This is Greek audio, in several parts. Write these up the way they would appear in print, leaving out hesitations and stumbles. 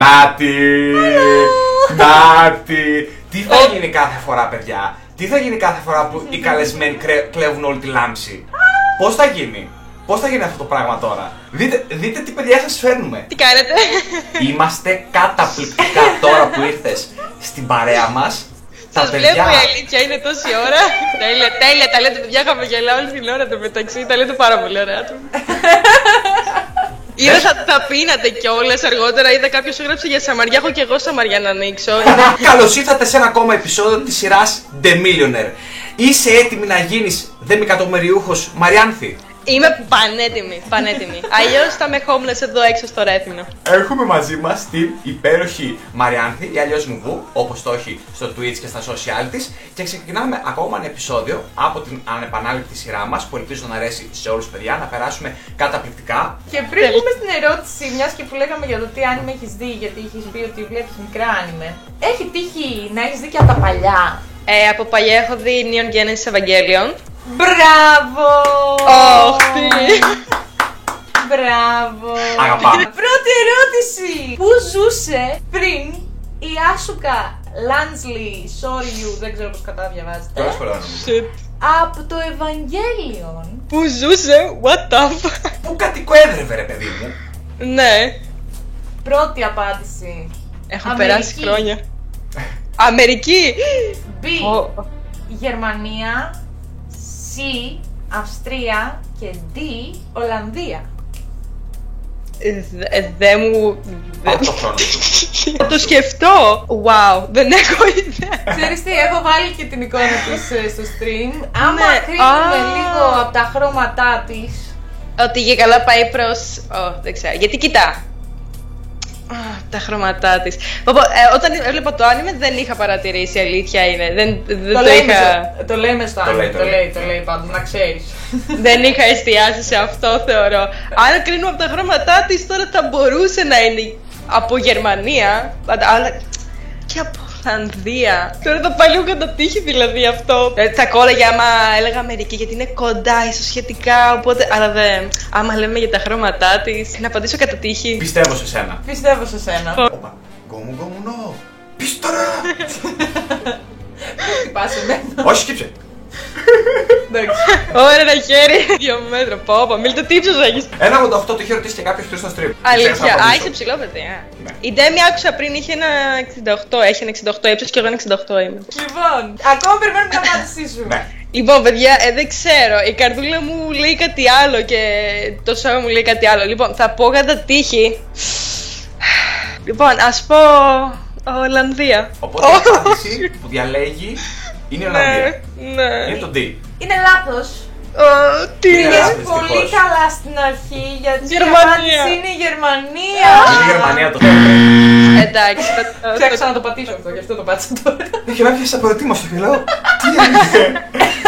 Νάτι! Τι θα γίνει κάθε φορά, παιδιά? Τι θα γίνει κάθε φορά που οι καλεσμένοι κλέβουν όλη τη λάμψη? Πώς θα γίνει? Πώς θα γίνει αυτό το πράγμα τώρα? Δείτε τι παιδιά σας φέρνουμε. Τι κάνετε? Είμαστε καταπληκτικά τώρα που ήρθες στην παρέα μας. Σας βλέπω, η αλήθεια είναι τόση ώρα. Τέλεια, τα λέτε παιδιά, χαμογελάω όλη την ώρα το μεταξύ. Τα λέτε πάρα πολύ ωραία. Είδα θα πίνατε κιόλας αργότερα, είδα κάποιος έγραψε για Σαμαριά, έχω και εγώ Σαμαριά να ανοίξω. Καλώς ήρθατε σε ένα ακόμα επεισόδιο της σειράς The Millionaire. Είσαι έτοιμη να γίνεις δεμικατομμυριούχος, Μαριάνθη? Είμαι πανέτοιμη. Αλλιώς θα είμαι homeless εδώ έξω στο Ρέθυμνο. Έχουμε μαζί μας την υπέροχη Μαριάνθη, ή αλλιώς Μουβού, όπως το έχει στο Twitch και στα social της. Και ξεκινάμε ακόμα ένα επεισόδιο από την ανεπανάληπτη σειρά μας, που ελπίζω να αρέσει σε όλους παιδιά, να περάσουμε καταπληκτικά. Και πριν πούμε στην ερώτηση, μιας και που λέγαμε για το τι άνιμε έχεις δει, γιατί έχεις πει ότι βλέπεις μικρά άνιμε, έχει τύχει να έχεις δει και από τα παλιά? Από παλιά έχω δει Neon Genesis Evangelion. Μπράβο! Τι! Μπράβο! Αγαπάμε. Πρώτη ερώτηση! Πού ζούσε πριν η Άσουκα Λάνσλι Σόριου, δεν ξέρω πώς κατά διαβάζετε, Καλώς νομίζω. από το Evangelion? Πού ζούσε? What the fuck? Πού κατοικοέδρευε, ρε παιδί μου? Ναι, Πρώτη απάντηση. έχω Αμερική. περάσει χρόνια. Αμερική! B. Γερμανία. C. Αυστρία. Και D. Ολλανδία. Δεν μου... Πάω το χρόνο. Θα το σκεφτώ. Wow, δεν έχω ιδέα. Ξέρεις τι, έχω βάλει και την εικόνα της στο stream. Άμα Ναι. κρίνουμε Α. λίγο από τα χρώματά της. Ότι για καλά πάει προς... δεν ξέρω. Γιατί κοιτά. Τα χρώματά της. Όταν έβλεπα το άνιμε δεν είχα παρατηρήσει, αλήθεια είναι. Δεν το είχα... Το λέμε στο άνιμε, λέει. το λέει πάντως, να ξέρεις. Δεν είχα εστιάσει σε αυτό, θεωρώ. Αν κρίνουμε από τα χρώματά της, τώρα θα μπορούσε να είναι από Γερμανία, αλλά και από Ολλανδία. Τώρα θα πάει λίγο κατά τύχη δηλαδή αυτό. Θα κόλλαγε άμα έλεγα Αμερική, γιατί είναι κοντά ίσως σχετικά, οπότε... Αλλά δεν... Άμα λέμε για τα χρώματά της, να απαντήσω κατά τύχη. Πιστεύω σε σένα. Πιστεύω σε σένα. Όπα. Γκόμου νο. Πίστορα. Χτυπάς εμένα. Όχι, σκύψε. Εντάξει. Ωραία, ένα χέρι. 2 μέτρα. Πω, μίλτε τι ύψος έχεις. 1,88 το είχε ρωτήσει και κάποιος πριν στο stream. Αλήθεια. Είσαι ψηλό, παιδιά. Ναι. Η Ντέμι άκουσα πριν είχε ένα 68. Έχει ένα 68 ύψος και εγώ ένα 68 είμαι. Λοιπόν, ακόμα περιμένουμε την απάντησή σου. Ναι. Λοιπόν, παιδιά, δεν ξέρω. Η καρδούλα μου λέει κάτι άλλο και το σώμα μου λέει κάτι άλλο. Λοιπόν, θα πω κατά τύχη. Λοιπόν, ας πω. Ολλανδία. Οπότε η απάντηση που διαλέγει είναι η Ολλανδία. Ναι. Είναι το D. Είναι λάθος. Τι Είναι είναι. λάθος. Πήγες πολύ δυστυχώς. καλά στην αρχή, γιατί η Γερμανία. απάντηση είναι η Γερμανία. Είναι η Γερμανία το θέμα. Εντάξει. Ξέχασα να το πατήσω αυτό, γι' αυτό το πάτησα τώρα. Είχε να πιάσει από ερωτήμαστο και λέω. Τι είναι.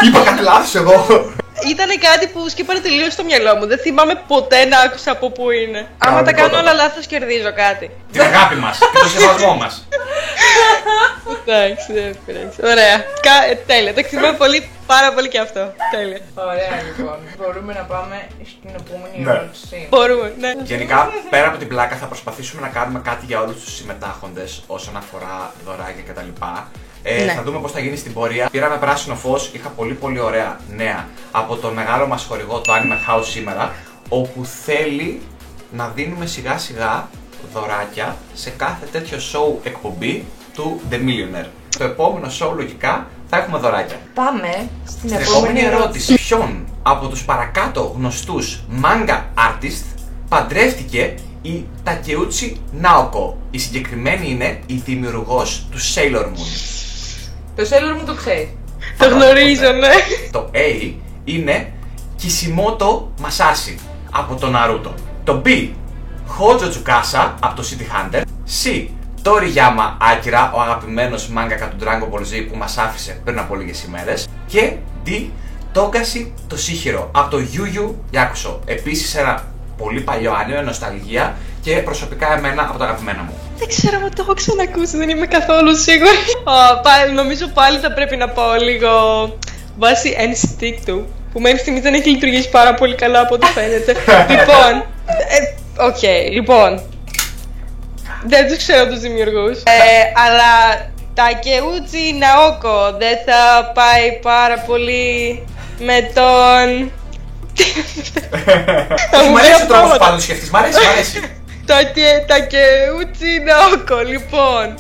Είπα κάτι λάθος εγώ. Ήταν κάτι που σκύπανε τελείως στο μυαλό μου. Δεν θυμάμαι ποτέ να άκουσα από πού είναι. Άμα τα κάνω όλα λάθος, κερδίζω κάτι. Την αγάπη μας και το σεβασμό μας. Εντάξει, δεν πειράζει. Ωραία. Τέλεια. Το εκτιμώ πολύ, πάρα πολύ και αυτό. Τέλεια. Ωραία, λοιπόν. Μπορούμε να πάμε στην επόμενη Ναι. ερώτηση. Μπορούμε, ναι. Γενικά, πέρα από την πλάκα, θα προσπαθήσουμε να κάνουμε κάτι για όλους τους συμμετάχοντες όσον αφορά δωράκια κτλ. Ναι. Θα δούμε πώς θα γίνει στην πορεία. Πήραμε πράσινο φως, είχα πολύ ωραία νέα από τον μεγάλο μας χορηγό, το Anime House σήμερα, όπου θέλει να δίνουμε σιγά σιγά δωράκια σε κάθε τέτοιο show εκπομπή του The Millionaire. Το επόμενο show λογικά θα έχουμε δωράκια. Πάμε στην Στην επόμενη ερώτηση. Ποιον από τους παρακάτω γνωστούς manga artist παντρεύτηκε η Takeuchi Naoko? Η συγκεκριμένη είναι η δημιουργός του Sailor Moon. Το Sailor μου το ξέρει. Το γνωρίζω, ναι. Το A είναι Kishimoto Masashi από το Naruto. Το B, Hojo Tsukasa από το City Hunter. C, Toriyama Akira, ο αγαπημένος mangaka του Dragon Ball Z που μας άφησε πριν από λίγες ημέρες. Και D, Togashi Toshihiro από το Yu Yu Yakusho. Επίσης ένα πολύ παλιό άνime, νοσταλγία και προσωπικά εμένα από τα αγαπημένα μου. Δεν ξέρω αν το έχω ξανακούσει, δεν είμαι καθόλου σίγουρη. Νομίζω πάλι θα πρέπει να πω λίγο βάσει ενστίκτου, που μέχρι στιγμής δεν έχει λειτουργήσει πάρα πολύ καλά από ό,τι φαίνεται. Λοιπόν, λοιπόν, Δεν τους ξέρω τους δημιουργούς. Αλλά Τακεούτσι Ναόκο δεν θα πάει πάρα πολύ με τον... Μ' αρέσει ο τρόπος που πάντα το σκεφτείς, μ' αρέσει. Τακεούτσι Ναόκο, λοιπόν.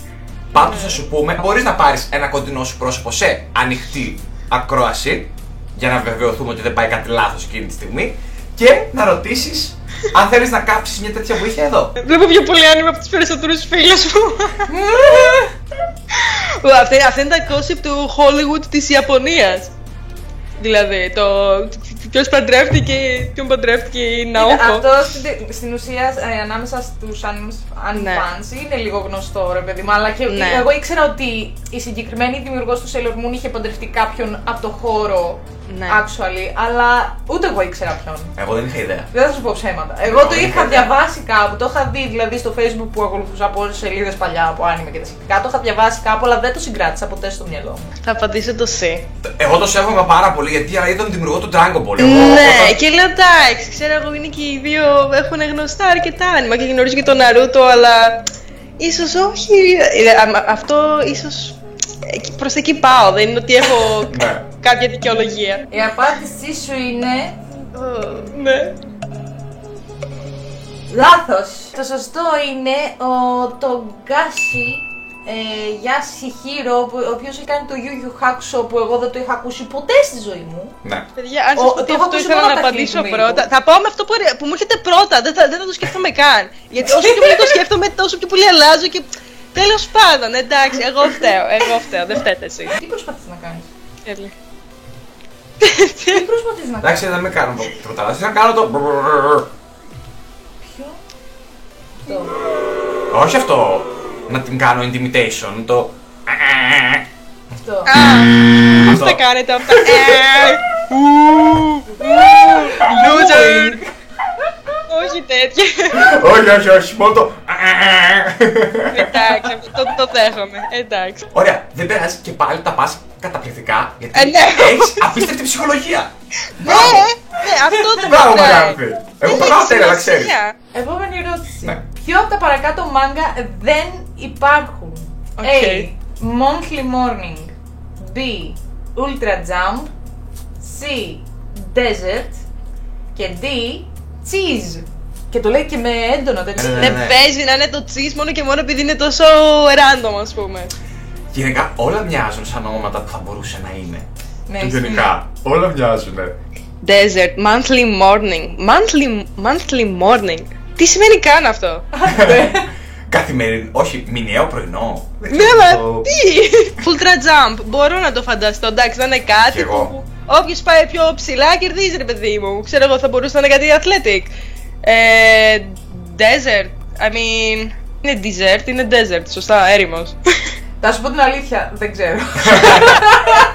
Πάντως θα σου πούμε, μπορείς να πάρεις ένα κοντινό σου πρόσωπο σε ανοιχτή ακρόαση, για να βεβαιωθούμε ότι δεν πάει κάτι λάθος εκείνη τη στιγμή, και να ρωτήσεις αν θέλεις να κάψεις μια τέτοια βοήθεια εδώ. Βλέπω πιο πολύ άνοιγμα από τους περισσότερους φίλους μου. Αυτά είναι τα gossip του Hollywood της Ιαπωνίας. Δηλαδή, το ποιος παντρεύτηκε, ποιον παντρεύτηκε η Ναόκο. Αυτό στην ουσία ανάμεσα στους anime fans είναι λίγο γνωστό, ρε παιδί μου. Αλλά και εγώ ήξερα ότι η συγκεκριμένη δημιουργός του Sailor Moon είχε παντρευτεί κάποιον από το χώρο. Actually, αλλά ούτε εγώ ήξερα ποιον. Εγώ δεν είχα ιδέα. Δεν θα σου πω ψέματα. Εγώ το είχα διαβάσει κάπου, το είχα δει δηλαδή στο Facebook που ακολουθούσα από όλες τις σελίδες παλιά από άνιμε και τα σχετικά. Το είχα διαβάσει κάπου, αλλά δεν το συγκράτησα ποτέ στο μυαλό μου. Θα απαντήσω το C. Εγώ το σέβομαι πάρα πολύ γιατί είδα τον δημιουργό του Dragon Ball. Ναι, και λέω εντάξει, ξέρω εγώ είναι και οι δύο έχουν γνωστά αρκετά άνιμα και γνωρίζω και τον Naruto, αλλά ίσως όχι. Αυτό ίσως. Προς εκεί πάω, δεν είναι ότι έχω κάποια δικαιολογία. Η απάντησή σου είναι... Ναι. Λάθος. Το σωστό είναι ο Togashi Yasuhiro, ο οποίος έχει κάνει το Yu Yu Hakusho που εγώ δεν το είχα ακούσει ποτέ στη ζωή μου. Ναι. Παιδιά, αν σας πω ότι αυτό ήθελα να απαντήσω πρώτα, θα πάω με αυτό που μου έρχεται πρώτα, δεν θα το σκέφτομαι καν. Γιατί όσο πιο πολύ το σκέφτομαι, τόσο πιο πολύ αλλάζω και... Τέλος πάντων, εντάξει, εγώ φταίω, δεν φταίτε εσύ. Τι προσπαθείς να κάνεις? Τέλει. Τι προσπαθείς να κάνεις? Εντάξει, δεν με κάνω τίποτα άλλο. Θα κάνω το... Ποιο? Όχι αυτό. Να την κάνω intimidation, το... Αυτό. Πώς τα κάνετε αυτά? Loser! Όχι τέτοια. Όχι, μόνο το... Εντάξει, το δέχομαι, εντάξει. Ωραία, δεν πειράζει και πάλι τα πας καταπληκτικά, γιατί Ναι. έχεις απίστευτη ψυχολογία. Ναι, αυτό το Μπράβο, μετράει. Μαριάνθη. Εγώ περνάω τέλεια, να ξέρεις. Επόμενη ερώτηση. Ναι. Ποιο από τα παρακάτω μάγκα δεν υπάρχουν? Οκ. A. Monthly Morning. B. Ultra Jump. C. Desert. Και D. Cheese. Και το λέει και με έντονο τέτοιο. Ναι. Δεν παίζει να είναι το cheese μόνο και μόνο επειδή είναι τόσο random, ας πούμε. Γενικά όλα μοιάζουν σαν ονόματα που θα μπορούσε να είναι. Ναι, Γενικά, όλα μοιάζουν. Desert, monthly morning. Monthly morning. Τι σημαίνει καν αυτό? Καθημερινό, όχι, μηνιαίο πρωινό. Ναι, αλλά τι! Ultra jump, μπορώ να το φανταστώ. Εντάξει, να είναι κάτι που όποιος πάει πιο ψηλά κερδίζει, ρε παιδί μου. Ξέρω εγώ, θα μπορούσε να είναι κάτι athletic. Desert, I mean. Είναι dessert, είναι desert, σωστά, έρημος. Θα σου πω την αλήθεια, δεν ξέρω.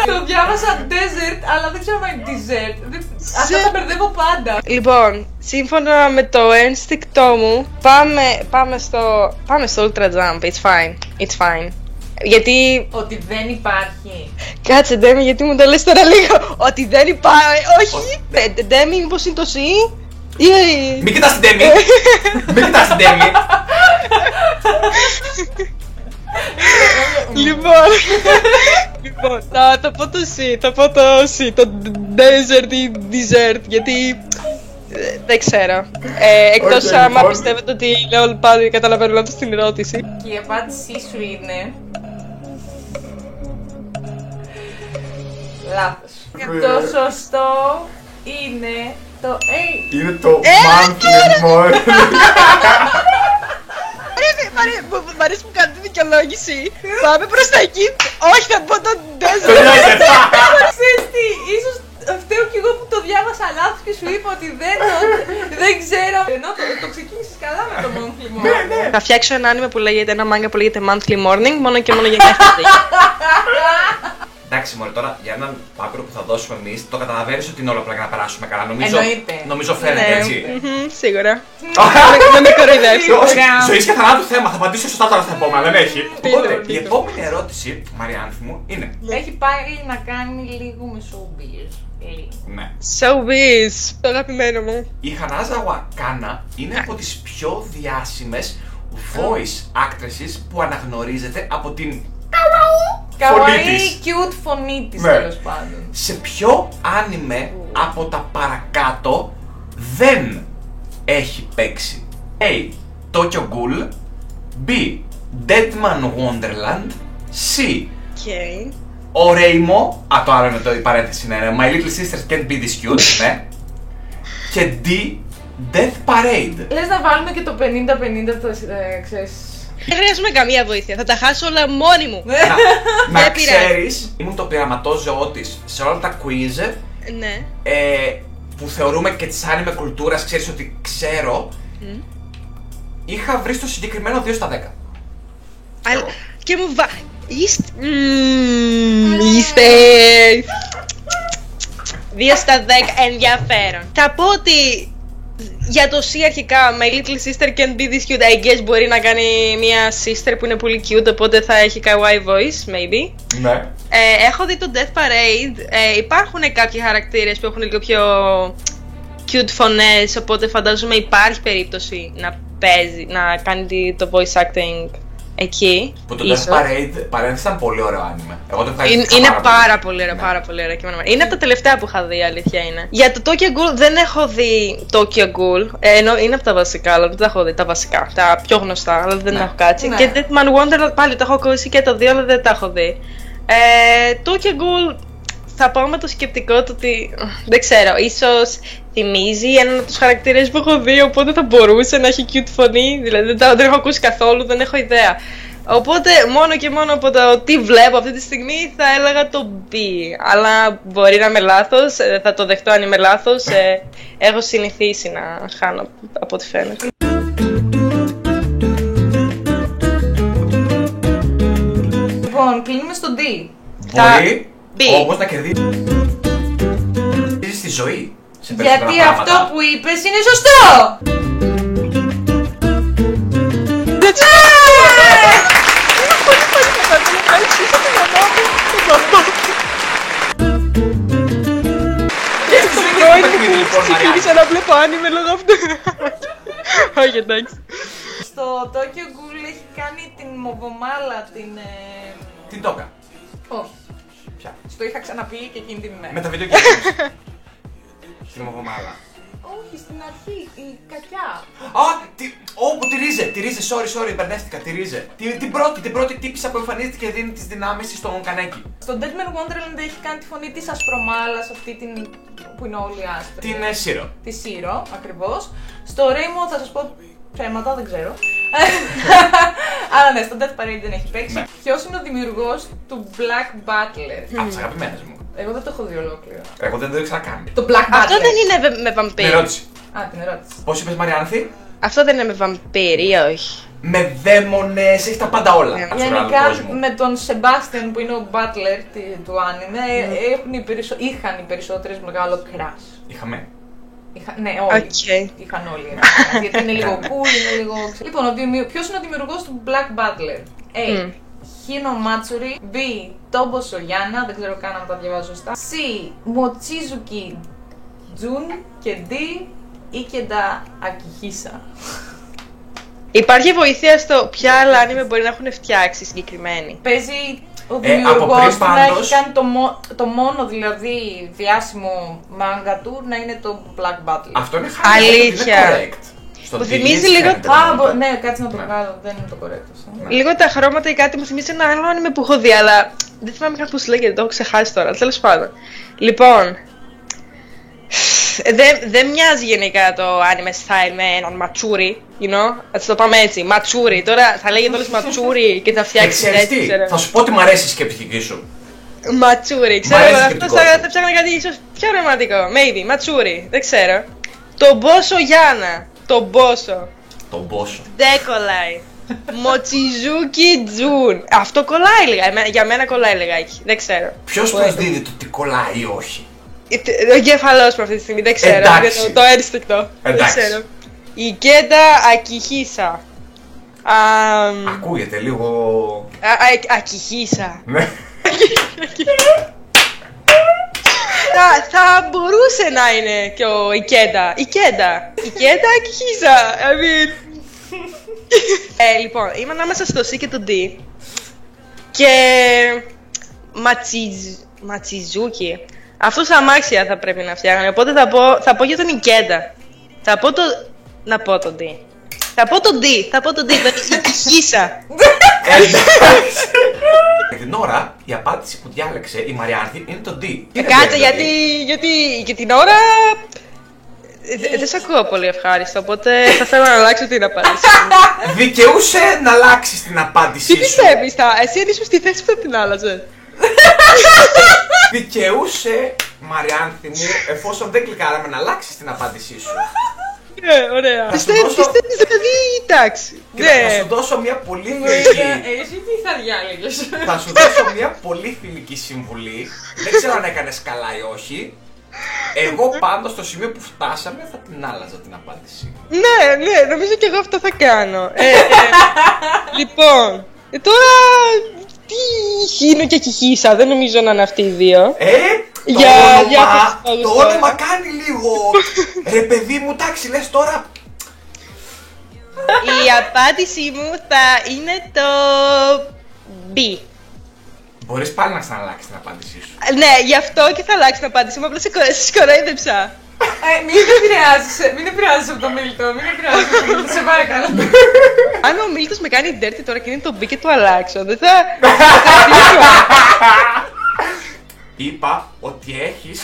Το διάβασα desert, αλλά δεν ξέρω αν είναι dessert. Αυτά τα μπερδεύω πάντα. Λοιπόν, σύμφωνα με το ένστικτό μου, πάμε στο Ultra Jump. It's fine. It's fine. Γιατί... Ότι δεν υπάρχει. Κάτσε, Ντέμι, γιατί μου το λες τώρα λίγο. Ότι δεν υπάρχει. Όχι. Ντέμι, μήπως είναι το C? Μην κοιτάς την Ντέμι. Μην κοιτάς την Ντέμι. Λοιπόν, θα πω το C, το desert ή dessert, γιατί δεν ξέρω. Εκτός άμα πιστεύετε ότι λέω πάλι καταλαβαίνω λάθος την ερώτηση. Και η απάντησή σου είναι... Λάθος. Το σωστό είναι το A. Είναι το monthly morning. Μ' αρέσει που κάνετε δικαιολόγηση. Πάμε προς τα εκεί. Όχι, θα πω το desert. Ξέρεις τι, ίσως φταίω κι εγώ που το διάβασα λάθος και σου είπα ότι δεν ξέρω. Ενώ το ξεκίνησες καλά με το monthly morning. Θα φτιάξω ένα άνιμε που λέγεται, ένα μάγκα που λέγεται monthly morning, μόνο και μόνο για κάθε day. Εντάξει, μωρέ, τώρα για έναν πάπυρο που θα δώσουμε εμείς, το καταλαβαίνεις ότι είναι όλο απλά για να περάσουμε καλά. Νομίζω φαίνεται έτσι. Σίγουρα. Δεν με κοροϊδεύεις. Ζωής και θανάτου θέμα, θα απαντήσω σωστά τώρα στα επόμενα, δεν έχει. Οπότε, η επόμενη ερώτηση, Μαριάνθη μου, είναι. Έχει πάλι να κάνει λίγο με showbiz. Ναι. Showbiz, το αγαπημένο μου. Η Χανάζα Wakana είναι από τις πιο διάσημες voice actresses που αναγνωρίζεται από την Καουάι, cute φωνή της, τέλος πάντων. Σε ποιο άνιμε από τα παρακάτω δεν έχει παίξει? A. Tokyo Ghoul, B. Deadman Wonderland, C. Okay. Oreimo, το άλλο είναι η παρένθεση, είναι My Little Sisters Can't Be This Cute, ναι. Και D. Death Parade. Λες να βάλουμε και το 50-50, ξέρεις. Δεν χρειάζομαι καμία βοήθεια, θα τα χάσω όλα μόνη μου. Να ξέρεις, ήμουν το πειραματόζωό της σε όλα τα quiz. Ναι. Που θεωρούμε και της άνιμε κουλτούρας, ξέρεις ότι ξέρω. Είχα βρει στο συγκεκριμένο 2 στα 10. Αλλά και μου είστε 2 στα 10, ενδιαφέρον. Θα πω ότι για το C αρχικά, My Little Sister Can't Be This Cute, I guess μπορεί να κάνει μια sister που είναι πολύ cute, οπότε θα έχει kawaii voice, maybe. Ναι. Έχω δει το Death Parade, υπάρχουν κάποιοι χαρακτήρες που έχουν λίγο πιο cute φωνές, οπότε φαντάζομαι υπάρχει περίπτωση να παίζει, να κάνει το voice acting εκεί. Που το Death Parade παρένθεση ήταν πολύ ωραίο άνιμε. Εγώ το είναι πάρα πολύ ωραίο, πάρα πολύ ωραίο. Είναι από τα τελευταία που είχα δει, η αλήθεια είναι. Για το Tokyo Ghoul δεν έχω δει Tokyo Ghoul. Είναι από τα βασικά, αλλά δεν τα έχω δει. Τα βασικά, τα πιο γνωστά, αλλά δεν έχω κάτσει. Και Deadman Wonderland πάλι το έχω ακούσει και το 2, αλλά δεν τα έχω δει. Tokyo Ghoul θα πάω με το σκεπτικό του ότι δεν ξέρω, ίσως θυμίζει έναν από τους χαρακτήρες που έχω δει, οπότε θα μπορούσε να έχει cute φωνή, δηλαδή δεν έχω ακούσει καθόλου, δεν έχω ιδέα. Οπότε μόνο και μόνο από το τι βλέπω αυτή τη στιγμή θα έλεγα το B, αλλά μπορεί να είμαι λάθος, θα το δεχτώ αν είμαι λάθος, έχω συνηθίσει να χάνω από ό,τι φαίνεται. Λοιπόν, κλείνουμε στο D. Μπορεί όμως να κερδίσει στη ζωή. Γιατί αυτό που είπες είναι σωστό! Ξεκίνησα να βλέπω άνιμε λόγω αυτού. Όχι, εντάξει. Στο Tokyo Ghoul έχει κάνει την Μοβομάλα, την Τόκα. Όχι. Ποια? Στο είχα ξαναπεί και εκείνη την ημέρα. Με τα βίντεο games. Την Μοβομάλα. Όχι, στην αρχή, η κακιά. Που τη ρίζε, sorry, μπερδεύτηκα, τη ρίζε. Την πρώτη τύπισσα που εμφανίζεται και δίνει τις δυνάμεις στον Κανέκι. Στο Deadman Wonderland έχει κάνει τη φωνή της Ασπρομάλας, αυτή την που είναι όλοι άσπροι. Την Σύρο. Τη Σύρο, ακριβώς. Στο Oreimo θα σας πω ψέματα, δεν ξέρω. Αλλά ναι, στο Death Parade δεν έχει παίξει. Ποιος είναι ο δημιουργός του Black Butler? Από τις αγαπημένες μου. Εγώ δεν το έχω δει ολόκληρο. Εγώ δεν το έχω ξανακάνει. Το Black Butler. Αυτό δεν είναι με βαμπύρι. Την ερώτηση. Την ερώτηση. Πώς είπες, Μαριάνθη? Αυτό δεν είναι με βαμπύρι, όχι. Με δαίμονες, έχει τα πάντα όλα. Γενικά με τον Sebastian που είναι ο Butler του άνιμε είχαν οι περισσότερες μεγάλο crush. Είχαμε. Ναι, όλοι. Είχαν όλοι. Γιατί είναι λίγο cool, είναι λίγο. Λοιπόν, ποιος είναι ο δημιουργός του Black Butler? A. Hino Matsuri, B. Tobo Soyana, δεν ξέρω καν αν τα διαβάζω σωστά. C. Mochizuki Jun και D. Ikeda Akihisa. Υπάρχει βοήθεια στο ποια άλλα άνιμε μπορεί να έχουν φτιάξει συγκεκριμένοι? Παίζει ο δημιουργός του να έχει κάνει το μόνο δηλαδή διάσημο μάγκα του να είναι το Black Butler. Αυτό είναι χάρη. Αλήθεια. Μου θυμίζει λίγο. Ναι, κάτσε να το βγάλω, δεν είναι το correct. Λίγο τα χρώματα ή κάτι μου θυμίζει ένα άλλο άνιμε που έχω δει, αλλά δεν θυμάμαι καν πώς λέγεται, το έχω ξεχάσει τώρα. Τέλος πάντων. Λοιπόν. Δεν μοιάζει γενικά το anime style με έναν ματσούρι, you know, ας το πάμε έτσι, ματσούρι, τώρα θα λέγεται όλος ματσούρι και θα φτιάξει έτσι, ξέρω. Θα σου πω ότι μ' αρέσει η σκεπτική σου. Ματσούρι, ξέρω, αυτό θα ψάχνα κάτι ίσως πιο ρομαντικό, maybe, ματσούρι, δεν ξέρω. Το Μπόσο Γιάννα, το Μπόσο. Το Μπόσο. Δεν κολλάει. Mochizuki Jun. Αυτό κολλάει λίγα, για μένα κολλάει λιγάκι, δεν ξέρω. Ποιος προσδίδει το τι κολλάει ή όχι? Ο εγκεφαλός μου αυτή τη στιγμή, δεν ξέρω. Το ένστικτο. Δεν ξέρω. Η Κέντα Ακιχίσα. Ακούγεται λίγο. Ακιχίσα. Θα μπορούσε να είναι και ο Ικέντα. Ικέντα Ακιχίσα. I mean. Λοιπόν, είμαι ανάμεσα στο C και το D. Και Ματσιζούκι. Αυτός αμάξια θα πρέπει να φτιάχνει. Οπότε θα πω για τον Ικέντα. Να πω το D. Θα πω το D. Η χίσα. Για την ώρα, η απάντηση που διάλεξε η Μαριάνθη είναι το D. Κάτσε, γιατί για την ώρα δεν σε ακούω πολύ ευχάριστο, οπότε θα θέλω να αλλάξω την απάντηση. Δικαιούσε να αλλάξεις την απάντησή Τι σου. πιστεύεις, εσύ αν ήσουν στη θέση που θα την άλλαζε. Δικαιούσε, Μαριάνθη μου, εφόσον δεν κλικάραμε, να αλλάξεις την απάντησή σου. Ωραία. Θα σου δώσω- Πιστεύεις δηλαδή, εντάξει. Κοίτα, θα σου δώσω μια πολύ φιλική. Εσύ τι θα διάλεγες? Θα σου δώσω μια πολύ φιλική συμβουλή. Δεν ξέρω αν έκανες καλά ή όχι. Εγώ πάντως στο σημείο που φτάσαμε θα την άλλαζα την απάντηση. Ναι, νομίζω και εγώ αυτό θα κάνω. Λοιπόν, τώρα τι χύνω και κυχίσα, δεν νομίζω να είναι αυτοί οι δύο. Το όνομα κάνει λίγο. Ρε παιδί μου, εντάξει, λες τώρα. Η απάντησή μου θα είναι το B. Μπορείς πάλι να ξαναλλάξεις την απάντησή σου. Ναι, γι' αυτό και θα αλλάξει την απάντηση μου, απλά σε κοροϊδέψα. Μην επηρεάζεις από το Μίλτο, σε παρακαλώ. Αν ο Μίλτος με κάνει dirty τώρα και είναι το B και το αλλάξω, δεν θα... Είπα ότι έχεις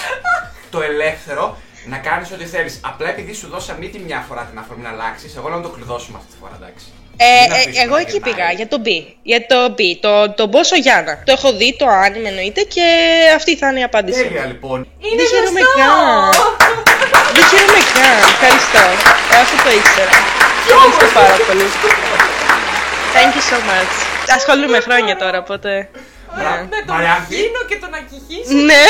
το ελεύθερο να κάνεις ό,τι θέλεις. Απλά επειδή σου δώσαμε ήδη μια φορά την αφορμή να αλλάξεις, εγώ λέω να το κλειδώσουμε αυτή τη φορά, εντάξει. Εγώ εκεί πήγα, για το B. Για το B, το Μπόσο Γιάννα. Το έχω δει, το άνιμε εννοείται και αυτή θα είναι η απάντηση. Τέλεια λοιπόν. Δεν χαίρομαι καν. Δεν χαίρομαι καν. Ευχαριστώ. Αυτό το ήξερα. Ευχαριστώ πάρα πολύ. Thank you so much. Ασχολούμαι χρόνια τώρα, οπότε... Με τον Μαριάνθη. Κίνο και τον Ακιχίση Ναι.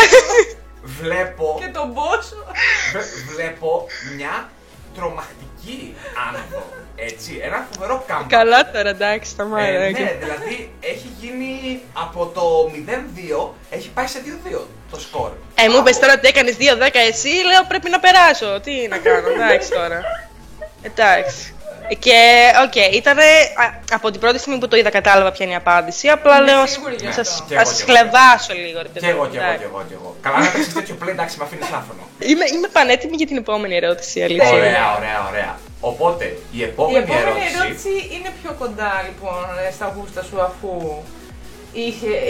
Βλέπω, και τον Μπόσο. βλέπω μια τρομακτική άνοδο. Έτσι, ένα φοβερό κάμπα. Καλά τώρα, εντάξει, σταμάτα. Ναι, δηλαδή έχει γίνει από το 0-2, έχει πάει σε 2-2 το σκορ. Μου είπες τώρα ότι έκανες 2-10 εσύ, λέω πρέπει να περάσω. Τι να κάνω, εντάξει τώρα. Εντάξει. Και, ήταν από την πρώτη στιγμή που το είδα κατάλαβα ποια είναι η απάντηση. Απλά λέω, ας σας χλεβάσω λίγο. Κι εγώ. Καλά να παίξεις τέτοιο play, εντάξει, με αφήνεις άφωνο. Είμαι πανέτοιμη για την επόμενη ερώτηση, αλήθεια. Ωραία. Οπότε, η επόμενη ερώτηση είναι πιο κοντά λοιπόν στα γούστα σου, αφού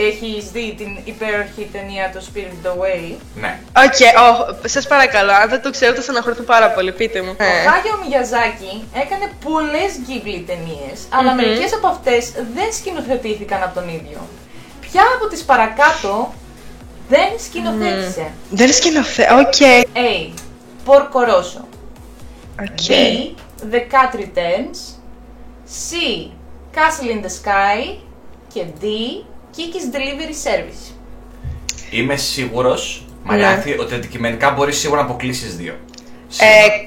έχεις δει την υπέροχη ταινία το Spirit Away. Ναι. Σας παρακαλώ, αν δεν το ξέρω θα στεναχωρηθώ πάρα πολύ, πείτε μου. Ο Χάγιο Μιγιαζάκι έκανε πολλές Ghibli ταινίες, αλλά μερικές από αυτές δεν σκηνοθετήθηκαν από τον ίδιο. Ποια από τις παρακάτω δεν σκηνοθέτησε? Δεν σκηνοθέτησε, A. Porco Rosso. Οκ. B. The Cat Returns. C. Castle in the Sky. Και D. Kiki's Delivery Service. Είμαι σίγουρος, Μαριάνθη, ότι αντικειμενικά μπορείς σίγουρα να αποκλείσεις δύο.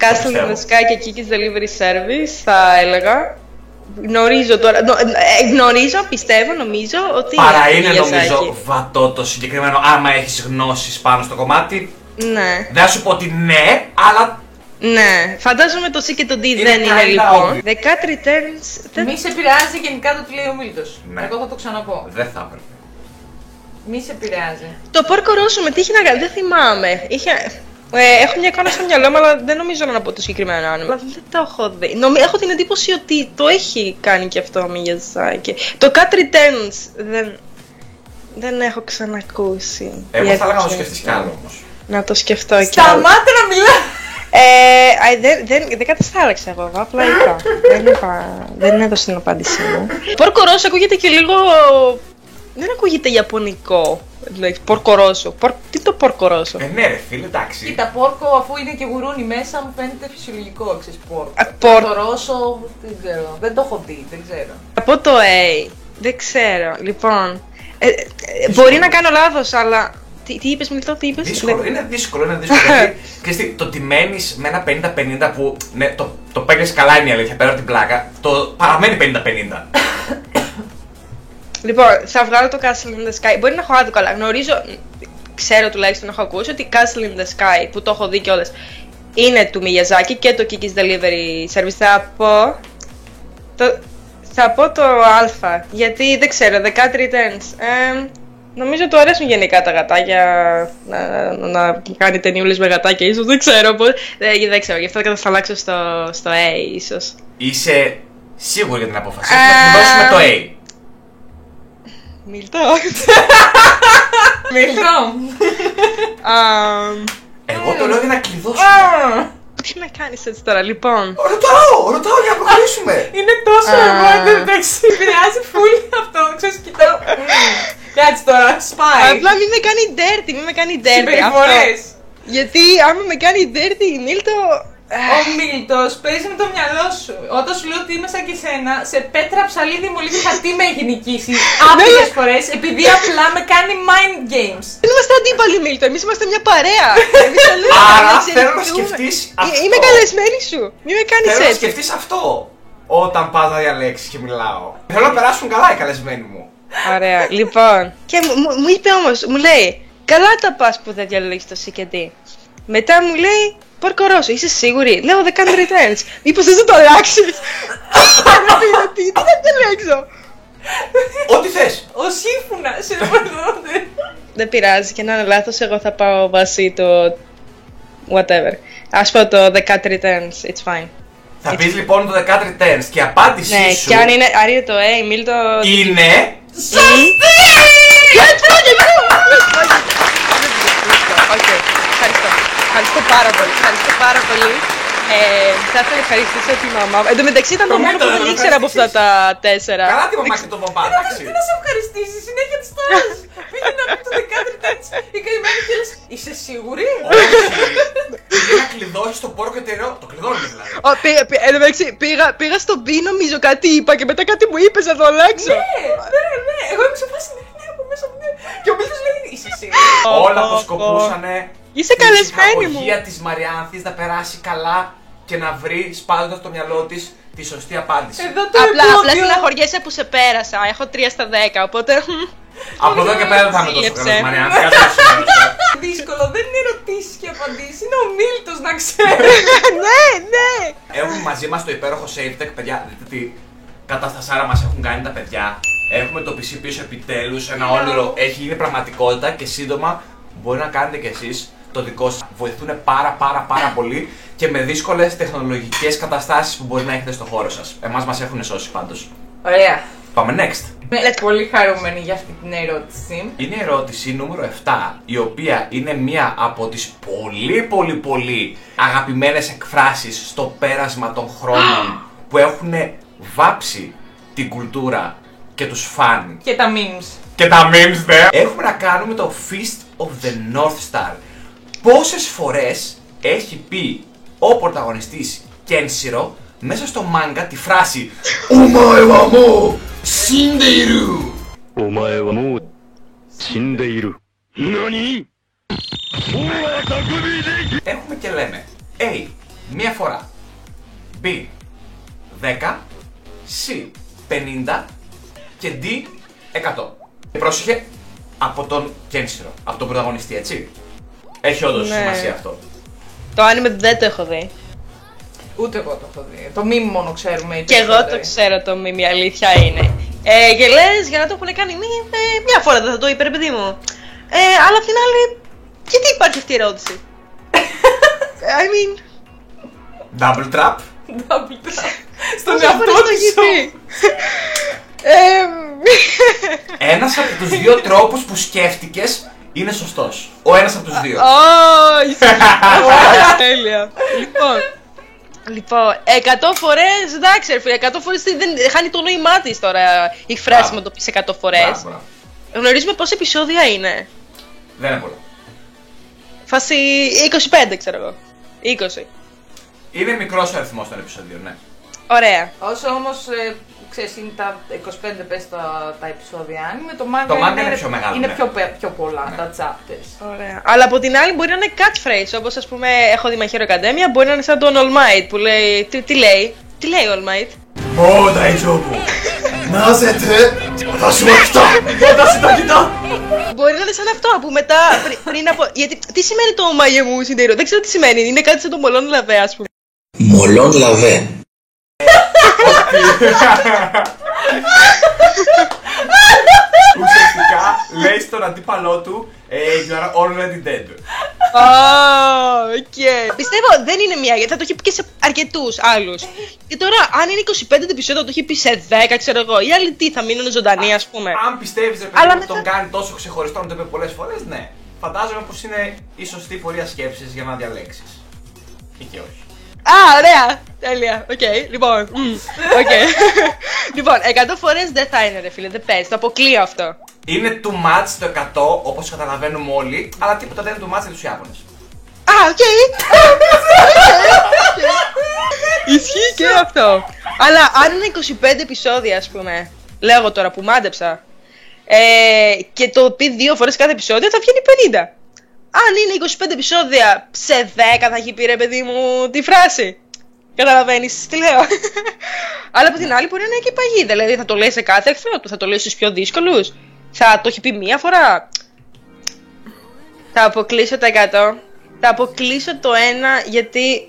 Castle in the Sky και Kiki's Delivery Service θα έλεγα. Γνωρίζω τώρα, πιστεύω, νομίζω ότι... Παρά είναι νομίζω βατό το συγκεκριμένο, άμα έχεις γνώσεις πάνω στο κομμάτι. Ναι. Δεν θα σου πω ότι ναι, αλλά... Ναι, φαντάζομαι το C και το D δεν είναι λοιπόν. The Cat Returns... Μη σε επηρεάζει γενικά το τι λέει ο Μίλτος. Ναι. Εγώ θα το ξαναπώ. Δεν θα έπρεπε. Μη σε επηρεάζει. Το Porco Rosso με τι είχε να κάνει, δεν θυμάμαι. Έχω μια εικόνα στο μυαλό μου, αλλά δεν νομίζω να πω το συγκεκριμένο άνοιγμα. Δεν το έχω δει. Έχω την εντύπωση ότι το έχει κάνει και αυτό ο Miyazaki. Το Cat Returns δεν έχω ξανακούσει. Εγώ θα έλεγα να το σκεφτείς κι άλλο όμως. Να το σκεφτώ κι άλλο. Σταμάτα να μιλάς! Δεν καταστάλαξα εγώ, απλά είπα. Δεν έδωσε την απάντησή μου. Porco Rosso ακούγεται και λίγο... Δεν ακούγεται ιαπωνικό. Porco Rosso. Τι το Porco Rosso? Ναι ρε φίλε, εντάξει. Κοίτα, πόρκο αφού είναι και γουρούνι μέσα μου φαίνεται φυσιολογικό, ξέρεις, πόρκο. Το Ρώσο, δεν ξέρω, δεν το έχω δει, δεν ξέρω. Από το A, δεν ξέρω, λοιπόν. Μπορεί να κάνω λάθος, αλλά... Τι είπες Μιλτό, τι είπες? Είναι δύσκολο. Γιατί το τιμένεις με ένα 50-50 που ναι, το παίρνεις καλά είναι η αλήθεια, πέρα από την πλάκα, το παραμένει 50-50. Λοιπόν, θα βγάλω το Castle in the Sky. Μπορεί να έχω άδικο, αλλά ξέρω τουλάχιστον, έχω ακούσει ότι Castle in the Sky, που το έχω δει κιόλας, είναι του Miyazaki και το Kiki's Delivery Service. Θα πω Θα πω το Α, γιατί δεν ξέρω, The Cat Returns. Νομίζω του αρέσουν γενικά τα γατάκια, να κάνει ταινιούλες με γατάκια ίσως, δεν ξέρω πώς. Δεν ξέρω, γι' αυτό θα αλλάξω στο A ίσως. Είσαι σίγουρη για την απόφαση, θα δώσουμε το A. Μίλτο. Μίλτο. Εγώ το λέω για να κλειδώσουμε. Τι με κάνεις έτσι τώρα, λοιπόν. Ρωτάω για να προχωρήσουμε. Είναι τόσο εγώ, εντάξει, επηρεάζει φουλ αυτό, ξέρεις, κοιτάω. Κάτσε τώρα, σπάει. Απλά μην με κάνει dirty, μην με κάνει dirty. Συμπεριφορές. Γιατί άμα με κάνει dirty η Μίλτο... Ο Μίλτος παίζει με το μυαλό σου. Όταν σου λέω ότι είμαι σαν και σένα, σε πέτρα ψαλίδι μου λίγο τι με έχει νικήσει άπειρες φορές, επειδή απλά με κάνει mind games. Δεν είμαστε αντίπαλοι, Μίλτο, εμείς είμαστε μια παρέα. Άρα θέλω να σκεφτείς αυτό. Είμαι καλεσμένη σου, μην με κάνεις έτσι. Θέλω να σκεφτείς αυτό όταν πας να διαλέξεις και μιλάω. Θέλω να περάσουν καλά οι καλεσμένοι μου. Ωραία, λοιπόν. Και μου είπε όμως, μου λέει, καλά τα πας που δεν διαλέγεις το C και D. Μετά μου λέει, Πόρκο Ρώσο, είσαι σίγουρη? Λέω The Cat Returns. Μήπως θες να το αλλάξεις? Τι να διαλέξω? Ό,τι θες. Ο Σύμφωνα, σε ρωτώνε. Δεν πειράζει, και να είναι λάθος, εγώ θα πάω βάσει το whatever. Ας πω το The Cat Returns, it's fine. Θα πεις λοιπόν το The Cat Returns και η απάντησή Ναι, σου και αν είναι το A, Μίλτο... είναι... Σωστή! Ευχαριστώ πάρα πολύ. Θα ήθελα να ευχαριστήσω τη μαμά μου. Εν τω μεταξύ ήταν το μόνο που δεν ήξερα από αυτά τα 4. Καλά τη μαμά και τον παπά, εντάξει. Δεν θα σε ευχαριστήσει, συνέχεια της τώρα. Πήγαινε να πει το The Cat Returns. Η καημένη και λες, είσαι σίγουρη? Πήγε να κλειδώσει το πόρκο εταιρεό. Το κλειδώνει δηλαδή. Εν τω μεταξύ πήγα στο B, νομίζω κάτι είπα και μετά κάτι μου είπες να το αλλάξω. Ναι, εγώ είμαι σε φάση, ναι, από μέσα μου, ναι. Και ο Μίλτος λέει, είσαι σίγουρη? Όλα αποσκοπούσανε. Είσαι καλεσμένη μου. Η ψυχαγωγία της Μαριάνθης να περάσει καλά και να βρει σπάζοντας το μυαλό της τη σωστή απάντηση. Απλά στεναχωριέσαι που σε πέρασα. Έχω 3 στα 10, οπότε. Από εδώ και πέρα δεν θα είμαι τόσο καλός, Μαριάνθη. Δύσκολο, δεν είναι ερωτήσεις και απαντήσεις. Είναι ο Μίλτος, να ξέρει. Ναι. Έχουμε μαζί μας το υπέροχο SafeTech, παιδιά. Δείτε τι καταστασάρα μας έχουν κάνει τα παιδιά. Έχουμε το PC πίσω επιτέλους. Ένα όνειρο έχει γίνει πραγματικότητα και σύντομα μπορεί να κάνετε κι εσείς το δικό σας. Βοηθούν πάρα πολύ και με δύσκολες τεχνολογικές καταστάσεις που μπορεί να έχετε στο χώρο σας. Εμάς μας έχουν σώσει πάντως. Ωραία. Πάμε next. Είμαι πολύ χαρούμενη για αυτή την ερώτηση. Είναι η ερώτηση νούμερο 7, η οποία είναι μία από τις πολύ αγαπημένες εκφράσεις στο πέρασμα των χρόνων που έχουν βάψει την κουλτούρα και τους φαν. Και τα memes. Και τα memes, ναι. Έχουμε να κάνουμε το Fist of the North Star. Πόσες φορές έχει πει ο πρωταγωνιστής Kenshiro μέσα στο μάγκα τη φράση «Omae wa mou shindeiru». Omae wa mou shindeiru. Nani? Έχουμε και λέμε A. Μία φορά, B. 10, C. 50 και D. 100. Πρόσεχε, από τον Kenshiro, από τον πρωταγωνιστή, έτσι. Έχει όντως σημασία αυτό. Το άνιμε δεν το έχω δει. Ούτε εγώ το έχω δει. Το meme μόνο ξέρουμε. Και εγώ το ξέρω το meme, η αλήθεια είναι. Και λες, για να το έχουν κάνει μια φορά δεν θα το είπε, ρε παιδί μου. Αλλά απ' την άλλη, γιατί υπάρχει αυτή η ερώτηση? I mean... Double trap. Στον εαυτό σου. Ένας από τους δύο τρόπους που σκέφτηκες είναι σωστός. Ο ένας από τους δύο. Τέλεια. Λοιπόν, 100 φορές, εντάξει ρε φίλε, 100 φορές δεν χάνει το νόημά της τώρα η φράση μου το πεις 100 φορές. Γνωρίζουμε πόσα επεισόδια είναι? Δεν είναι πολλά. Φάση 25 ξέρω εγώ. 20. Είναι μικρός ο αριθμός των επεισοδίων, ναι. Ωραία. Όσο όμως, ξέρεις, είναι τα 25 πες τα επεισόδια anime, το manga είναι πιο μεγάλο. Είναι ναι. πιο πολλά, τα chapters. Ωραία. Αλλά από την άλλη μπορεί να είναι catchphrase, όπως ας πούμε έχω δει My Hero Academia, μπορεί να είναι σαν τον All Might που λέει, τι λέει All Might? Ω, daijoubu. Νάζετε, watashi wa kita. Watashi to kita. Μπορεί να είναι σαν αυτό που μετά, πριν από, γιατί τι σημαίνει το Omae mu shindeiru? Δεν ξέρω τι σημαίνει, είναι κάτι σαν το Molon Lave ας πούμε. Molon Lave. Ουσιαστικά λέει στον αντίπαλό του You are already dead. Οκ. Πιστεύω δεν είναι μία, γιατί θα το έχει πει και σε αρκετούς άλλους. Και τώρα, αν είναι 25 το επεισόδιο, το έχει πει σε 10, ξέρω εγώ. Οι άλλοι τι, θα μείνουν ζωντανοί, ας πούμε. Αν πιστεύεις, ρε παιδί, ότι τον κάνει τόσο ξεχωριστό, να το είπε πολλές φορές, ναι. Φαντάζομαι πως είναι η σωστή πορεία σκέψης για να διαλέξεις. Ή και όχι. Α, ωραία! Τέλεια. Οκ, λοιπόν. Οκ. Λοιπόν, 100 φορές δεν θα είναι, ρε φίλε, δεν παίζει. Το αποκλείω αυτό. Είναι too much το 100, όπως καταλαβαίνουμε όλοι, αλλά τίποτα δεν είναι too much για τους Ιάπωνες. Α, οκ. Ισχύει και αυτό. Αλλά αν είναι 25 επεισόδια, ας πούμε, λέω εγώ τώρα που μάντεψα, και το πει 2 φορές κάθε επεισόδιο, θα βγαίνει 50. Αν είναι 25 επεισόδια, σε 10 θα έχει πει, ρε παιδί μου, τη φράση. Καταλαβαίνεις τι λέω. Αλλά από την άλλη μπορεί να είναι και παγίδα. Δηλαδή θα το λέει σε κάθε εχθρό του, θα το λέει στους πιο δύσκολους. Θα το έχει πει μία φορά. Θα αποκλείσω τα 100. Θα αποκλείσω το 1 γιατί.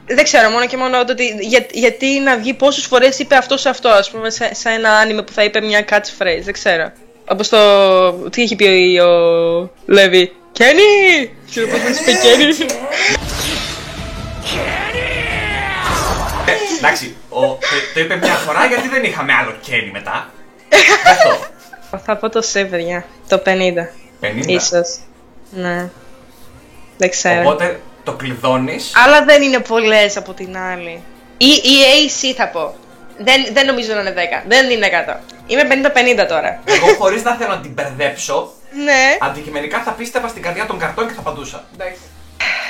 Δεν ξέρω, μόνο και μόνο το ότι. Γιατί να βγει πόσες φορές είπε αυτό σε αυτό, ας πούμε, σε ένα άνιμε που θα είπε μια catchphrase. Δεν ξέρω. Όπως το. Τι έχει πει ο Λέβι. Kenny! Ξέρω πώς να σου πει Kenny. Εντάξει, το είπε μια φορά γιατί δεν είχαμε άλλο Kenny μετά. Αυτό. Θα πω το σε, παιδιά. Το 50. 50. Ίσως. Ναι. Δεν ξέρω. Οπότε το κλειδώνεις. Αλλά δεν είναι πολλές από την άλλη. Ή AC θα πω. Δεν νομίζω να είναι 10. Δεν είναι 100. Είμαι 50-50 τώρα. Εγώ χωρίς να θέλω να την μπερδέψω, Ναι. αντικειμενικά θα πίστευα στην καρδιά των καρτών και θα απαντούσα. Εντάξει.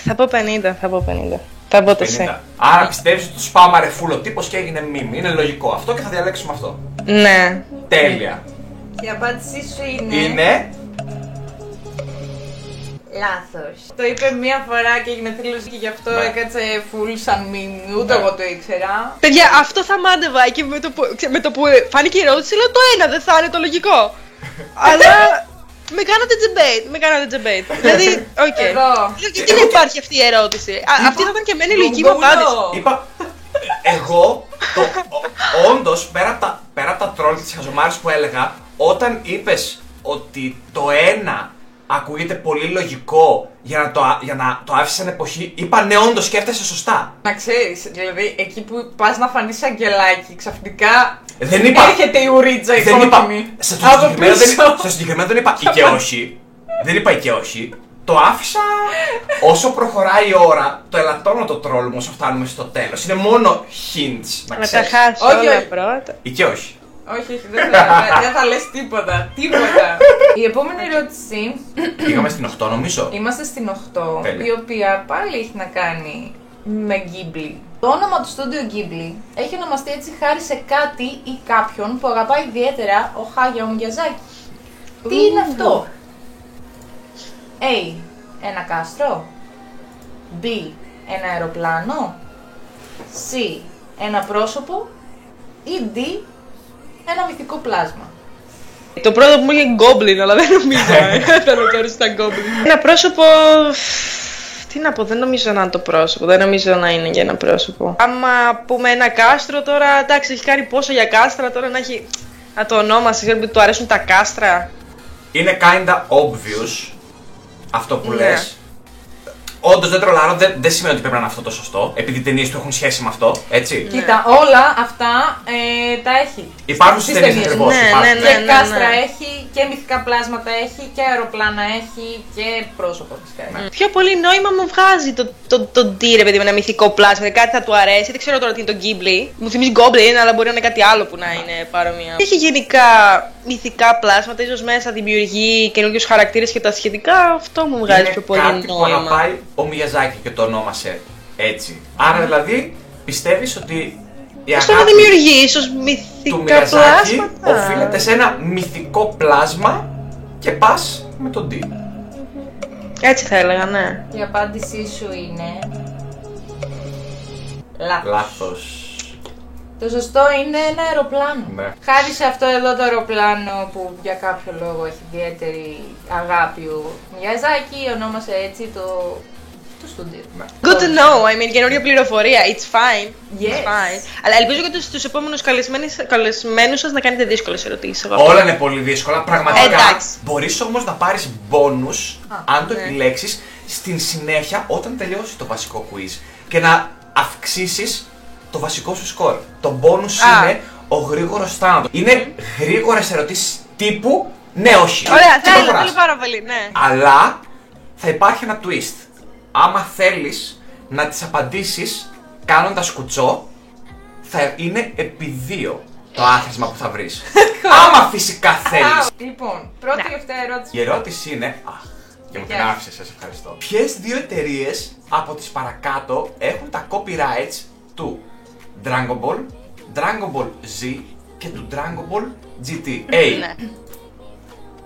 Θα πω 50. Θα πω 50. Θα πω το σε. 50. Άρα πιστεύεις ότι του σπάμαρε φούλο τύπος και έγινε μίμη. Είναι λογικό αυτό και θα διαλέξουμε αυτό. Ναι. Τέλεια. Η απάντησή σου είναι. Είναι. Λάθος. Το είπε μία φορά και έγινε θρύλος και γι' αυτό Ναι. έκατσε full σαν μήνυ. Ούτε Ναι. εγώ το ήξερα. Παιδιά, αυτό θα μάντευα και με το που φάνηκε η ερώτηση, λέω το 1 δεν θα είναι το λογικό. Αλλά με κάνατε debate. Δηλαδή, οκ. Εδώ. Γιατί δεν υπάρχει αυτή η ερώτηση. Αυτή θα ήταν και εμένα η λογική μου απάντηση. Είπα. Εγώ, όντως, πέρα από τα τρόλ της χαζομάρης που έλεγα, όταν είπες ότι το 1 ακούγεται πολύ λογικό για να το άφησες σαν εποχή, είπα ναι, όντως σκέφτεσαι σωστά. Να ξέρεις, δηλαδή εκεί που πας να φανείς αγγελάκι, ξαφνικά Δεν είπα. έρχεται η ουρίτσα η Δεν είπα. κόκκινη. Στο συγκεκριμένο δεν είπα ή και όχι. Δεν είπα ή και όχι. Το άφησα όσο προχωράει η ώρα, το ελαττώνω το τρόλ μου όσο φτάνουμε στο τέλος. Είναι μόνο hints, να Να τα ξέρεις. χάσω Όχι, όλα όχι. πρώτα. Ή και όχι. Όχι, δεν θα λες τίποτα. Η επόμενη ερώτηση. Πήγαμε στην 8 νομίζω. Είμαστε στην 8, Τέλεια. η οποία πάλι έχει να κάνει με Ghibli. Το όνομα του στούντιο Ghibli έχει ονομαστεί έτσι χάρη σε κάτι ή κάποιον που αγαπάει ιδιαίτερα ο Χάγιαο Μιαζάκη. Τι είναι αυτό? A. Ένα κάστρο. B. Ένα αεροπλάνο. C. Ένα πρόσωπο. Ή D. Ένα μυθικό πλάσμα. Το πρώτο που μου είχε Goblin, αλλά δεν νομίζω. Θα ρωτήσω τα Goblin. Ένα πρόσωπο. Τι να πω, δεν νομίζω να είναι το πρόσωπο. Δεν νομίζω να είναι για ένα πρόσωπο. Άμα πούμε ένα κάστρο τώρα, εντάξει, έχει κάνει πόσο για κάστρα τώρα να έχει. Να το ονόμασε, ξέρω ότι του αρέσουν τα κάστρα. Είναι kinda obvious αυτό που Ναι. λες. Όντως δεν τρολάρω, δεν σημαίνει ότι πρέπει να είναι αυτό το σωστό, επειδή οι ταινίες του έχουν σχέση με αυτό, έτσι. Κοίτα, όλα αυτά τα έχει. Υπάρχουν στις ταινίες ακριβώς. Ναι, υπάρχουν. ναι, Και ναι. κάστρα έχει, και μυθικά πλάσματα έχει, και αεροπλάνα έχει, και πρόσωπο φυσικά. Πιο πολύ νόημα μου βγάζει το D, ρε παιδί με ένα μυθικό πλάσμα. Κάτι θα του αρέσει. Δεν ξέρω τώρα τι είναι το Ghibli. Μου θυμίζει Goblin, αλλά μπορεί να είναι κάτι άλλο που να είναι παρόμοια. Έχει γενικά μυθικά πλάσματα, ίσως μέσα δημιουργεί καινούριου χαρακτήρες και τα σχετικά. Αυτό μου βγάζει Είναι πιο πολύ κάτι που νόημα. αγαπάει ο Μιαζάκη και το ονόμασε έτσι. Άρα δηλαδή πιστεύεις ότι η Στο να αγάπη δημιουργεί ίσως του μυθικά Μιαζάκη πλάσματα. οφείλεται σε ένα μυθικό πλάσμα και πας με τον D. Έτσι θα έλεγα, ναι. Η απάντησή σου είναι. Λάθος. Λάθος. Το σωστό είναι ένα αεροπλάνο. Ναι. Χάρη σε αυτό εδώ το αεροπλάνο που για κάποιο λόγο έχει ιδιαίτερη αγάπη ο Μιαζάκη, ονόμασε έτσι το Αυτό στον τίτλο. Good to know, I mean, καινούργια πληροφορία. It's fine. Yes. It's fine. Αλλά ελπίζω και στους επόμενους καλεσμένους σας να κάνετε δύσκολες ερωτήσεις. Όλα είναι πολύ δύσκολα, πραγματικά. Εντάξει. Μπορείς όμως να πάρεις bonus, αν το επιλέξεις, στην συνέχεια όταν τελειώσει το βασικό quiz και να αυξήσεις το βασικό σου σκορ. Το bonus είναι ο γρήγορος θάνατος. Είναι γρήγορες ερωτήσεις τύπου ναι, όχι. Ωραία, θέλω πάρα πολύ, ναι. Αλλά θα υπάρχει ένα twist. Άμα θέλεις να τις απαντήσεις κάνοντας κουτσό, θα είναι επί 2 το άθροισμα που θα βρεις. Άμα φυσικά θέλεις. Λοιπόν, πρώτη τελευταία ερώτηση. Η ερώτηση είναι. Και μου την άφησες, σας ευχαριστώ. Ποιες δύο εταιρείες από τις παρακάτω έχουν τα copyrights του Dragon Ball, Dragon Ball Z και του Dragon Ball GT? A.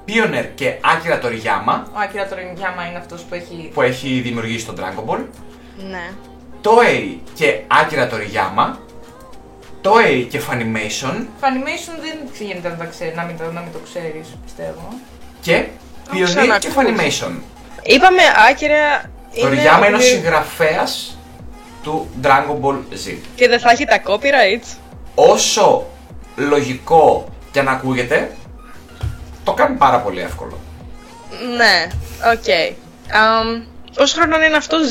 Pioneer και Akira Toriyama. Ο Akira Toriyama είναι αυτός που έχει δημιουργήσει τον Dragon Ball. Ναι. Toei και Akira Toriyama. Toei και Funimation. Funimation δεν γίνεται να μην το ξέρεις, πιστεύω. Και Pioneer και Funimation. Είπαμε Akira. Toriyama είναι ο συγγραφέας του Dragon Ball Z. Και δεν θα έχει τα copyrights. Όσο λογικό και αν ακούγεται, το κάνει πάρα πολύ εύκολο. Ναι, οκ. Πόσο χρόνο είναι αυτός,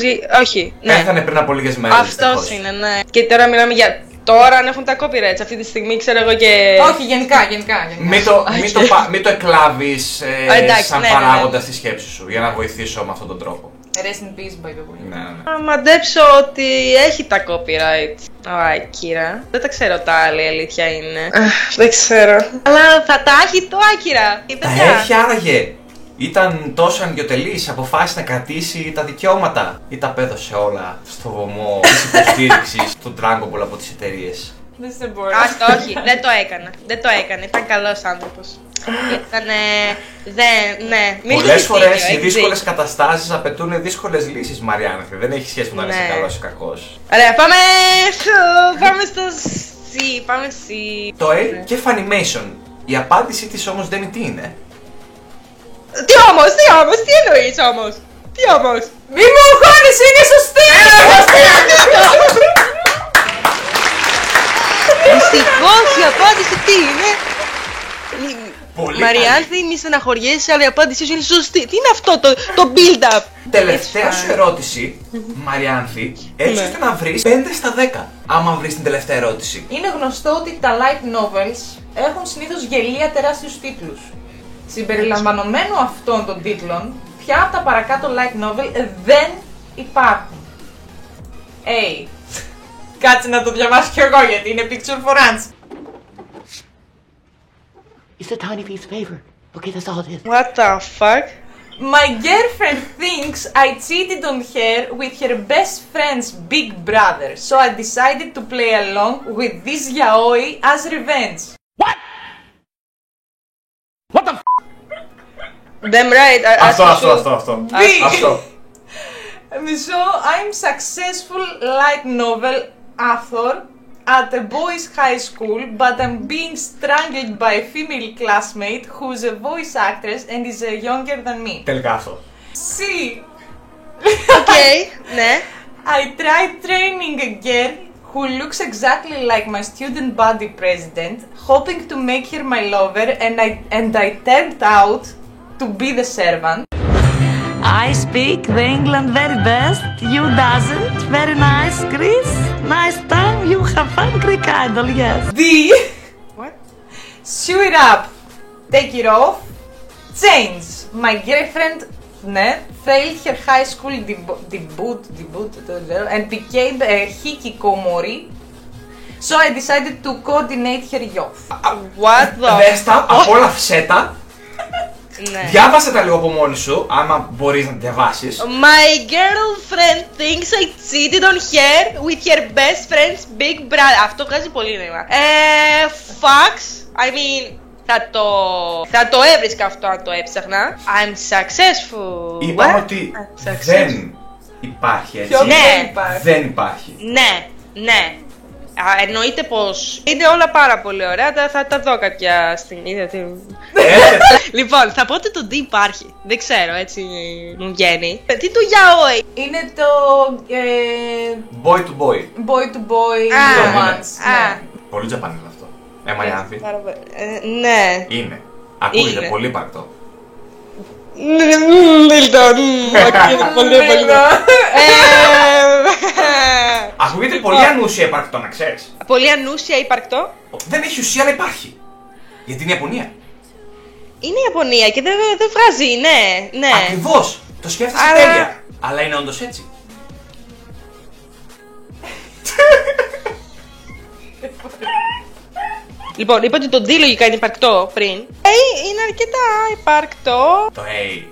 όχι. Ναι. Πέθανε πριν από λίγες μέρες. Αυτός είναι, ναι. Και τώρα μιλάμε για. Τώρα αν έχουν τα copyrights αυτή τη στιγμή, ξέρω εγώ και. Όχι, γενικά. Μην το εκλάβεις σαν παράγοντα στη σκέψη σου για να βοηθήσω με αυτόν τον τρόπο. Rest in peace, by the way. Ναι. Θα μαντέψω ότι έχει τα copyright ο Akira. Δεν τα ξέρω τα άλλα, η αλήθεια είναι. Δεν ξέρω. Αλλά θα τα έχει το Akira. Τα έχει άραγε. Ήταν τόσο αγκιοτελής, αποφάσισε να κρατήσει τα δικαιώματα ή τα πέδωσε όλα στο βωμό της υποστήριξης του Dragon Ball από τις εταιρείες? Δεν σε μπορώ. Όχι, δεν το έκανε. Ήταν καλός άνθρωπος. Ναι. Πολλές φορές οι δύσκολες καταστάσεις απαιτούν δύσκολες λύσεις, Μαριάννα. Δεν έχει σχέση με το αν είσαι καλός ή κακός. Ωραία, πάμε στο C. Πάμε C. Toei και Funimation. Η απάντησή της όμως δεν είναι τι είναι. Τι όμως, τι εννοείς όμως? Μη μου χώνεις, είναι σωστή! Δυστυχώς η απάντηση τι είναι? Πολύ Μαριάνθη, μη στεναχωριέσαι, αλλά η απάντησή σου είναι σωστή. Τι είναι αυτό το build-up? Τελευταία σου ερώτηση, Μαριάνθη, έτσι ώστε να βρεις 5 στα 10. Άμα βρεις την τελευταία ερώτηση. Είναι γνωστό ότι τα light novels έχουν συνήθως γελία τεράστιους τίτλους. Συμπεριλαμβανομένου αυτών των τίτλων, ποια από τα παρακάτω light novel δεν υπάρχουν? A. Κάτσε να το διαβάσω κι εγώ γιατί είναι picture for ants. It's a tiny piece of paper. Okay, that's all it is. What the fuck? My girlfriend thinks I cheated on her with her best friend's big brother, so I decided to play along with this yaoi as revenge. What the f***? Damn right. Αυτό. So I'm successful light novel author at a boys' high school, but I'm being strangled by a female classmate who's a voice actress and is younger than me. Τελικά αυτό. C. Okay, ναι. I tried training a girl who looks exactly like my student body president, hoping to make her my lover, and I turned out to be the servant. I speak the England very best. You doesn't. Very nice, Chris. Nice time. You have fun, Greek Idol, yes. D. What? Sew it up. Take it off. Change. My girlfriend, failed her high school debut and became a hikikomori. So I decided to coordinate her youth. What the? Δες τα, απόλαυσέ τα. Ναι. Διάβασε τα λίγο από μόνη σου, άμα μπορείς να τα διαβάσεις. My girlfriend thinks I cheated on her with her best friend's big brother. Αυτό βγάζει πολύ νόημα. Facts. I mean, θα το έβρισκα αυτό αν το έψαχνα. I'm successful. Είπαμε ότι δεν υπάρχει έτσι. Ποιο Ναι. δεν υπάρχει? Δεν υπάρχει. Ναι. Εννοείται πως είναι όλα πάρα πολύ ωραία, θα τα δω κάποια στιγμή. Λοιπόν, θα πω ότι το D υπάρχει. Δεν ξέρω, έτσι μου βγαίνει. Τι το yaoi? Είναι το Boy to boy. boy to boy romance. Ναι. Πολύ τζαπανίλα αυτό. Μαριάνθη. Ναι. Είναι. Ακούγεται πολύ υπαρκτό. Ακούγεται πολύ ανούσια υπαρκτό, να ξέρεις. Πολύ ανούσια υπαρκτό. Δεν έχει ουσία, αλλά υπάρχει. Γιατί είναι η Ιαπωνία. Είναι η Ιαπωνία και δεν βγάζει, ναι. Ακριβώς. Το σκέφτεσαι τέλεια. Αλλά είναι όντως έτσι. Λοιπόν, είπα ότι το D λογικά είναι υπαρκτό πριν. Είναι αρκετά υπαρκτό. Το A.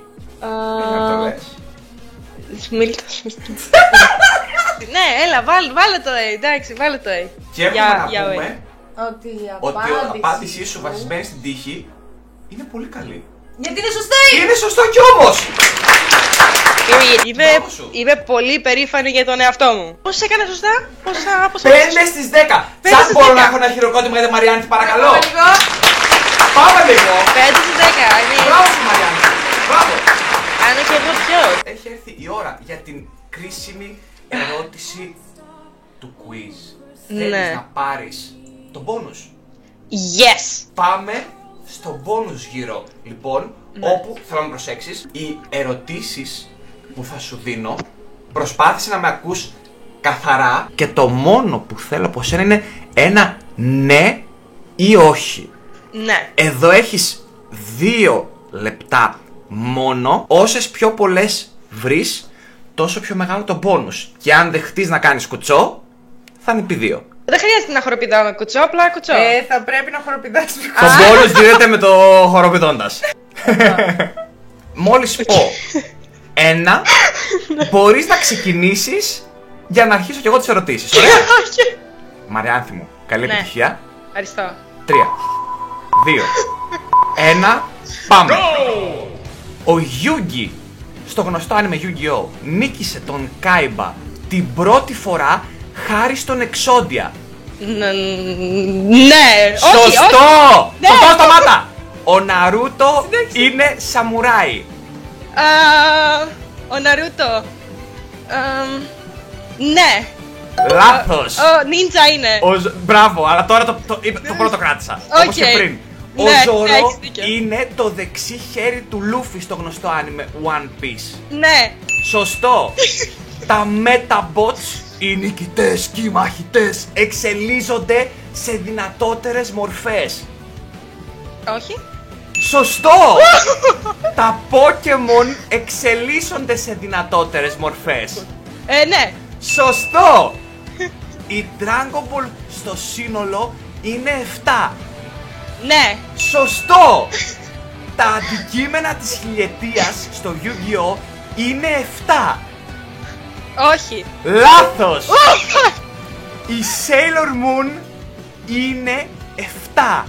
Δεν το λες. Ναι, έλα, βάλε το A, εντάξει, βάλε το A. Και έχουμε να πούμε ότι η απάντησή σου βασισμένη στην τύχη είναι πολύ καλή. Γιατί είναι σωστή! Είναι σωστό κι όμως! Είμαι πολύ περήφανη για τον εαυτό μου. Πώς έκανα σωστά? 5 στις 10! Σαν μπορώ να έχω ένα χειροκρότημα για τη Μαριάννη, παρακαλώ! Πάμε λίγο! 5 στις 10! Μπράβο σου, Μαριάννη! Μπράβο! Άνω και εγώ ποιος? Έχει έρθει η ώρα για την κρίσιμη ερώτηση του quiz. Θέλεις να πάρεις τον bonus? Yes! Πάμε στο bonus γύρο, λοιπόν, όπου θέλω να προσέξεις. Οι ερωτήσεις που θα σου δίνω, προσπάθησε να με ακούς καθαρά και το μόνο που θέλω από σένα είναι ένα ναι ή όχι. Ναι. Εδώ έχεις 2 λεπτά μόνο. Όσες πιο πολλές βρεις, τόσο πιο μεγάλο το bonus. Και αν δεχτείς να κάνεις κουτσό, θα είναι επί 2. Δεν χρειάζεται να χοροπηδάω με κουτσό, απλά κουτσό. Θα πρέπει να χοροπηδάς με Το bonus γίνεται με το χοροπηδώντας. Μόλις πω 1, μπορείς να ξεκινήσεις για να αρχίσω κι εγώ τις ερωτήσεις. Ωραία? Μαριάνθη μου, καλή επιτυχία. Ευχαριστώ. 3, 2, 1, πάμε. Ο Yugi στο γνωστό άνιμε Yu-Gi-Oh! Νίκησε τον Κάιμπα την πρώτη φορά χάρη στον Εξόντια. Ναι, Σωστό! Σωστό, σταμάτα! Ο Ναρούτο είναι σαμουράι. Ο Ναρούτο. Ναι. Λάθος. Νίντζα είναι. Μπράβο, αλλά τώρα το πρώτο κράτησα. Όπως και πριν. Ο Ζωρό είναι το δεξί χέρι του Λούφι στο γνωστό άνιμε One Piece. Ναι. Σωστό. Τα Metabots, οι νικητές και οι μαχητές, εξελίσσονται σε δυνατότερες μορφές. Όχι. Σωστό. Τα Pokemon εξελίσσονται σε δυνατότερες μορφές. Ναι. Σωστό. Η Dragon Ball στο σύνολο είναι 7. Ναι. Σωστό. Τα αντικείμενα της χιλιετίας στο Yu-Gi-Oh! Είναι 7. Όχι. Λάθος. Η Sailor Moon είναι 7.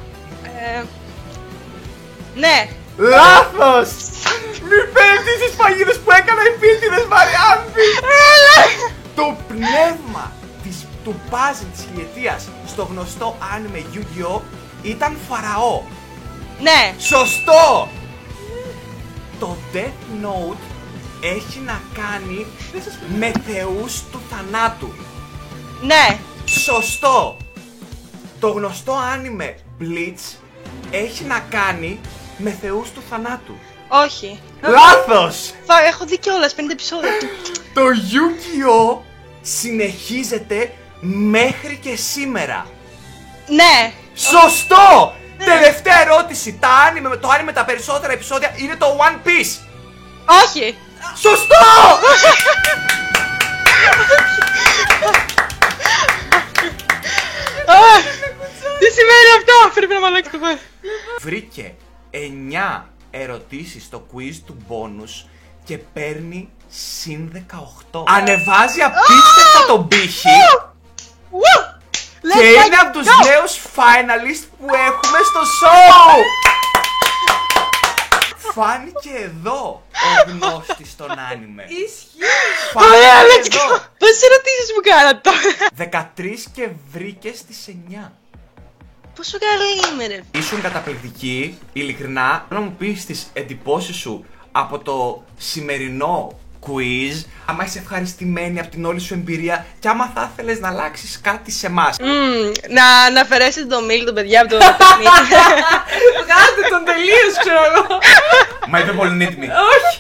Ναι. Λάθος. Μην πέφτεις στις παγίδες που έκανα οι πίτιδες, Μαριάνθη. Το πνεύμα του puzzle της χιλιετίας στο γνωστό άνιμε Yu-Gi-Oh! Ήταν Φαραώ. Ναι. Σωστό. Το Death Note έχει να κάνει με θεούς του θανάτου. Ναι. Σωστό. Το γνωστό άνιμε Bleach έχει να κάνει με θεούς του θανάτου. Όχι. Λάθος. Έχω δει κιόλας 50 επεισόδια. Το Yu-Gi-Oh! Συνεχίζεται μέχρι και σήμερα. Ναι. Σωστό. Τελευταία ερώτηση. Το άνιμε τα περισσότερα επεισόδια είναι το One Piece. Όχι. Σωστό. Τι σημαίνει αυτό? Πρέπει να μ' αλλάξει το πάλι. Βρήκε 9 ερωτήσεις στο quiz του bonus και παίρνει συν 18. Ανεβάζει απίστευτα τον πύχη και είναι από τους νέους finalists που έχουμε στο show. Φάνηκε εδώ ο γνώστης των άνιμε. Ισχύει. Ωραία, let's go! Πόσες ερωτήσεις μου κάνατε τώρα? 13 και βρήκε στις 9. Πόσο καλή είμαι, ρε. Ήσουν καταπληκτική, ειλικρινά. Να μου πεις τις εντυπώσεις σου από το σημερινό quiz, άμα είσαι ευχαριστημένη από την όλη σου εμπειρία και άμα θα ήθελες να αλλάξεις κάτι σε εμάς. Να αφαιρέσετε το μίλ των παιδιά από το παιχνίδι. Βγάλτε τον τελείως, ξέρω εγώ. Μα είπε πολύ έτοιμη. Όχι.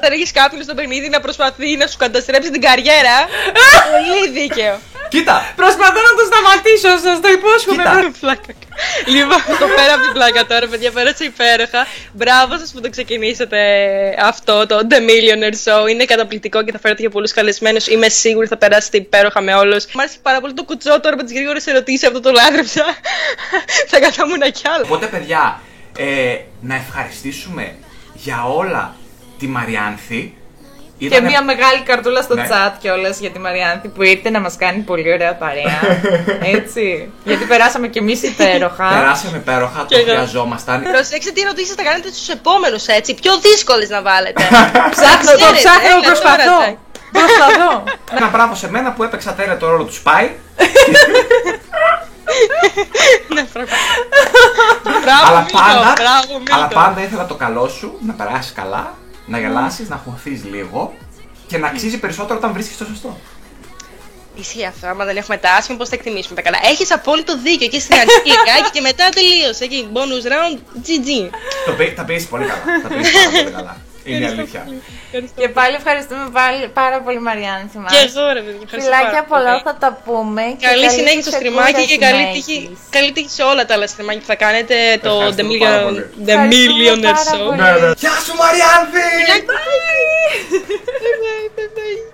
Θα ρίξεις κάποιον στο παιχνίδι να προσπαθεί να σου καταστρέψει την καριέρα. Πολύ δίκαιο. Κοίτα! Προσπαθώ να το σταματήσω, σας το υπόσχομαι. Κοίτα. Πλάκα. Λοιπόν, το πέρα από την πλάκα τώρα, παιδιά, πέρασε υπέροχα. Μπράβο σας που το ξεκινήσατε αυτό, το The Millionaire Show. Είναι καταπληκτικό και θα φέρετε για πολλούς καλεσμένους. Είμαι σίγουρη θα περάσετε υπέροχα με όλους. Μ' άρεσε πάρα πολύ το κουτσό τώρα με τις γρήγορες ερωτήσεις, αυτό το λάτρεψα. Θα καθόμουν κι άλλο. Οπότε, παιδιά, να ευχαριστήσουμε για όλα τη Μαριάνθη. Και μια μεγάλη καρτούλα στο Ναι. chat κιόλας για τη Μαριάνθη που ήρθε να μας κάνει πολύ ωραία παρέα. Έτσι. Γιατί περάσαμε κι εμείς υπέροχα. Περάσαμε υπέροχα, το εγώ. χρειαζόμασταν. Προσέξτε τι ερωτήσεις θα κάνετε στους επόμενους, έτσι. Πιο δύσκολες να βάλετε. Ψάχνω, το Ξέρετε, ψάχνω, έλα προσπαθώ. τώρα, Προσπαθώ. Ένα μπράβο σε μένα που έπαιξα τέλεια το ρόλο του Σπάι. Ναι, μπράβο, Αλλά Μίλτο, πάντα, μπράβο, Μίλτο. αλλά πάντα ήθελα το καλό σου να περάσει καλά, να γελάσεις, να χωθείς λίγο και να αξίζει περισσότερο όταν βρίσκεις το σωστό. Ισχύει αυτό, άμα δεν έχουμε τα άσχημα, πώς θα εκτιμήσουμε τα καλά. Έχεις απόλυτο δίκιο και στην αρχή λιγάκι και μετά τελείωσε. Εκεί, bonus round, GG. Τα πεις πολύ καλά. Τα πεις πάρα πολύ καλά. Είναι η αλήθεια. Και πάλι ευχαριστούμε πάρα πολύ, Μαριάννη. Και εγώ, ρε παιδί, ευχαριστώ Φιλάκια πάρα πολλά, πολύ. θα τα πούμε. Και Καλή συνέχεια στο στριμάκι και καλή συνέχεια. τύχη, σε όλα τα άλλα στριμάκια που θα κάνετε. Το The Ευχαριστούμε πάρα πολύ. Millionaire πάρα Show. πολύ. Γεια σου Μαριάνθη! Bye bye.